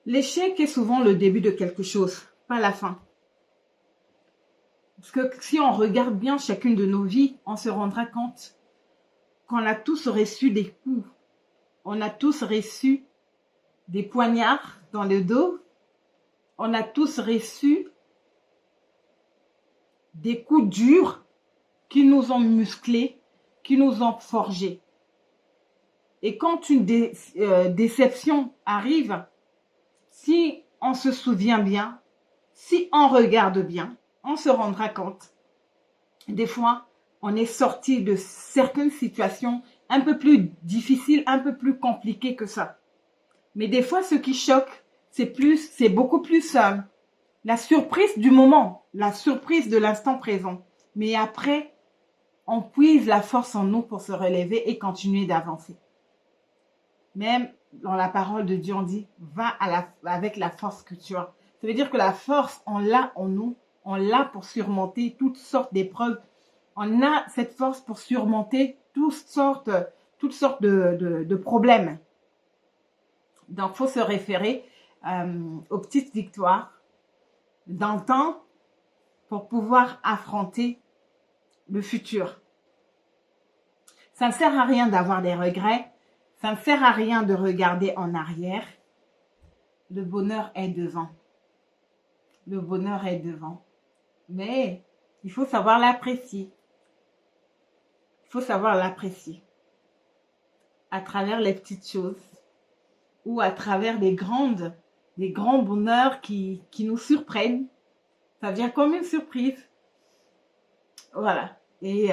L'échec est souvent le début de quelque chose, pas la fin. Parce que si on regarde bien chacune de nos vies, on se rendra compte qu'on a tous reçu des coups. On a tous reçu des poignards dans le dos. On a tous reçu des coups durs qui nous ont musclés, qui nous ont forgés. Et quand une déception arrive, si on se souvient bien, si on regarde bien, on se rendra compte. Des fois, on est sorti de certaines situations un peu plus difficiles, un peu plus compliquées que ça. Mais des fois, ce qui choque, c'est beaucoup plus la surprise du moment, la surprise de l'instant présent. Mais après, on puise la force en nous pour se relever et continuer d'avancer. Même dans la parole de Dieu, on dit, va avec la force que tu as. Ça veut dire que la force, on l'a en nous, on l'a pour surmonter toutes sortes d'épreuves. On a cette force pour surmonter toutes sortes de problèmes. Donc, il faut se référer aux petites victoires dans le temps pour pouvoir affronter le futur. Ça ne sert à rien d'avoir des regrets. Ça ne sert à rien de regarder en arrière. Le bonheur est devant. Le bonheur est devant. Mais il faut savoir l'apprécier. Il faut savoir l'apprécier. À travers les petites choses ou à travers les grands bonheurs qui nous surprennent. Ça vient comme une surprise. Voilà. Et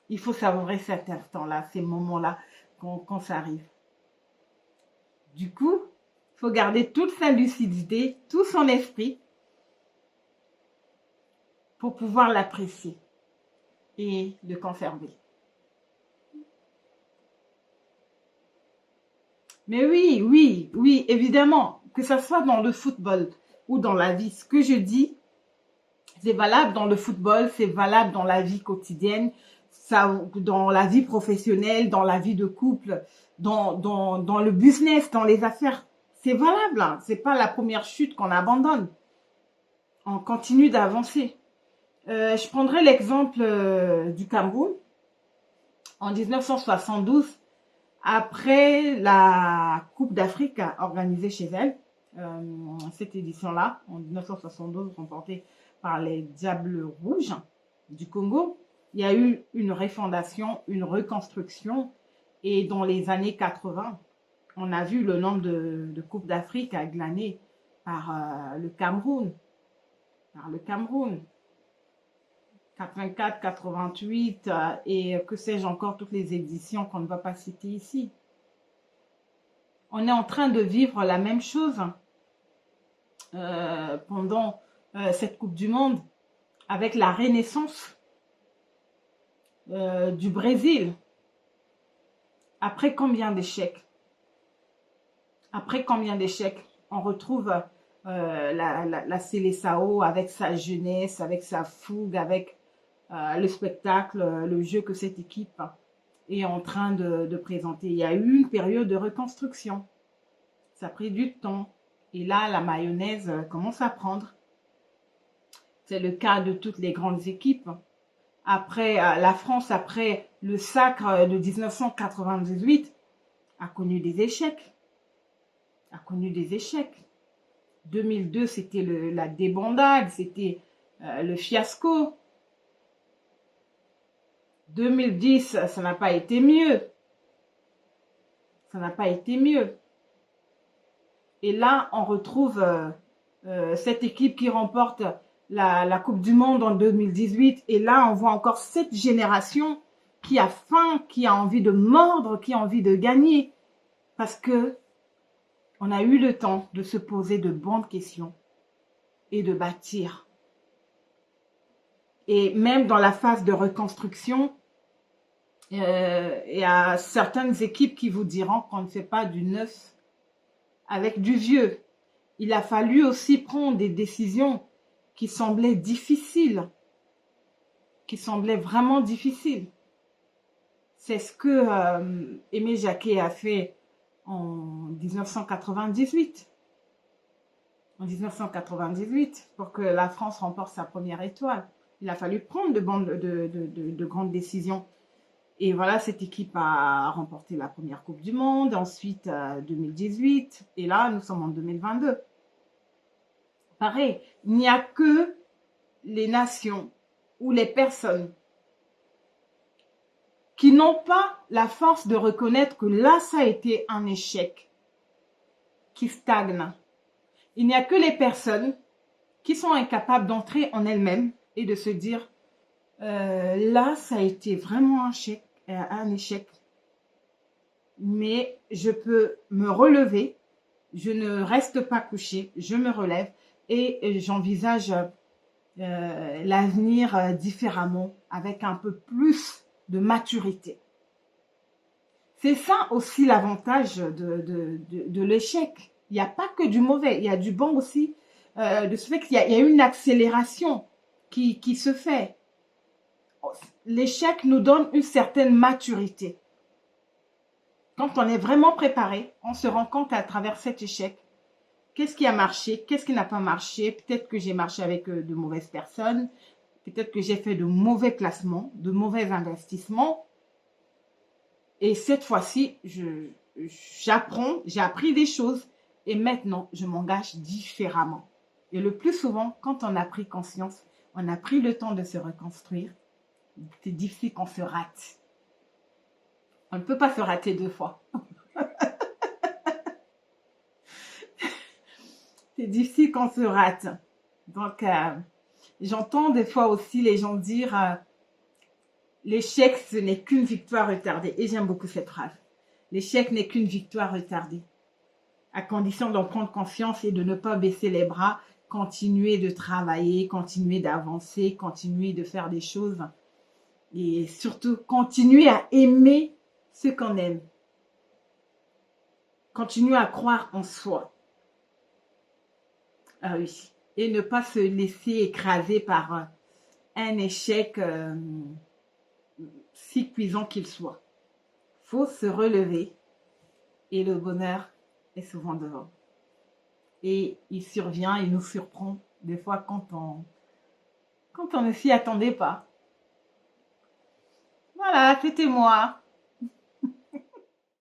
il faut savourer cet instant-là, ces moments-là, quand ça arrive. Du coup, il faut garder toute sa lucidité, tout son esprit pour pouvoir l'apprécier et le conserver. Mais oui, évidemment, que ça soit dans le football ou dans la vie, ce que je dis, c'est valable dans le football, c'est valable dans la vie quotidienne, dans la vie professionnelle, dans la vie de couple, dans le business, dans les affaires. C'est valable, hein. C'est pas la première chute qu'on abandonne. On continue d'avancer. Je prendrai l'exemple du Cameroun. En 1972, après la Coupe d'Afrique organisée chez elle, cette édition-là, en 1972, remportée par les Diables Rouges du Congo, il y a eu une refondation, une reconstruction. Et dans les années 80, on a vu le nombre de Coupes d'Afrique glanées par le Cameroun. Par le Cameroun. 84, 88 et que sais-je encore, toutes les éditions qu'on ne va pas citer ici. On est en train de vivre la même chose pendant cette Coupe du Monde avec la renaissance du Brésil. Après combien d'échecs? Après combien d'échecs? On retrouve la Seleção avec sa jeunesse, avec sa fougue, avec le spectacle, le jeu que cette équipe est en train de présenter. Il y a eu une période de reconstruction. Ça a pris du temps. Et là, la mayonnaise commence à prendre. C'est le cas de toutes les grandes équipes. Après, la France, après le sacre de 1998, a connu des échecs. A connu des échecs. 2002, c'était la débandade, c'était le fiasco. 2010, ça n'a pas été mieux. Ça n'a pas été mieux. Et là, on retrouve cette équipe qui remporte la Coupe du Monde en 2018. Et là, on voit encore cette génération qui a faim, qui a envie de mordre, qui a envie de gagner. Parce que on a eu le temps de se poser de bonnes questions et de bâtir. Et même dans la phase de reconstruction, il y a certaines équipes qui vous diront qu'on ne fait pas du neuf avec du vieux. Il a fallu aussi prendre des décisions qui semblaient difficiles, qui semblaient vraiment difficiles. C'est ce que Aimé Jacquet a fait en 1998. En 1998, pour que la France remporte sa première étoile. Il a fallu prendre de grandes décisions. Et voilà, cette équipe a remporté la première Coupe du Monde, ensuite 2018, et là, nous sommes en 2022. Pareil, il n'y a que les nations ou les personnes qui n'ont pas la force de reconnaître que là, ça a été un échec, qui stagnent. Il n'y a que les personnes qui sont incapables d'entrer en elles-mêmes et de se dire, là, ça a été vraiment un échec, mais je peux me relever, je ne reste pas couché, je me relève et j'envisage l'avenir différemment, avec un peu plus de maturité. C'est ça aussi l'avantage de l'échec. Il n'y a pas que du mauvais, il y a du bon aussi, de ce fait qu'il y a une accélération qui se fait. L'échec nous donne une certaine maturité. Quand on est vraiment préparé, on se rend compte à travers cet échec, qu'est-ce qui a marché, qu'est-ce qui n'a pas marché. Peut-être que j'ai marché avec de mauvaises personnes, peut-être que j'ai fait de mauvais placements, de mauvais investissements. Et cette fois-ci, j'apprends, j'ai appris des choses et maintenant, je m'engage différemment. Et le plus souvent, quand on a pris conscience, on a pris le temps de se reconstruire, c'est difficile qu'on se rate. On ne peut pas se rater deux fois. C'est difficile qu'on se rate. Donc, j'entends des fois aussi les gens dire l'échec, ce n'est qu'une victoire retardée. Et j'aime beaucoup cette phrase. L'échec n'est qu'une victoire retardée. À condition d'en prendre conscience et de ne pas baisser les bras, continuer de travailler, continuer d'avancer, continuer de faire des choses. Et surtout, continuer à aimer ce qu'on aime. Continuer à croire en soi. Ah oui. Et ne pas se laisser écraser par un échec si cuisant qu'il soit. Faut se relever et le bonheur est souvent devant. Et il survient, il nous surprend des fois quand on ne s'y attendait pas. Voilà, c'était moi.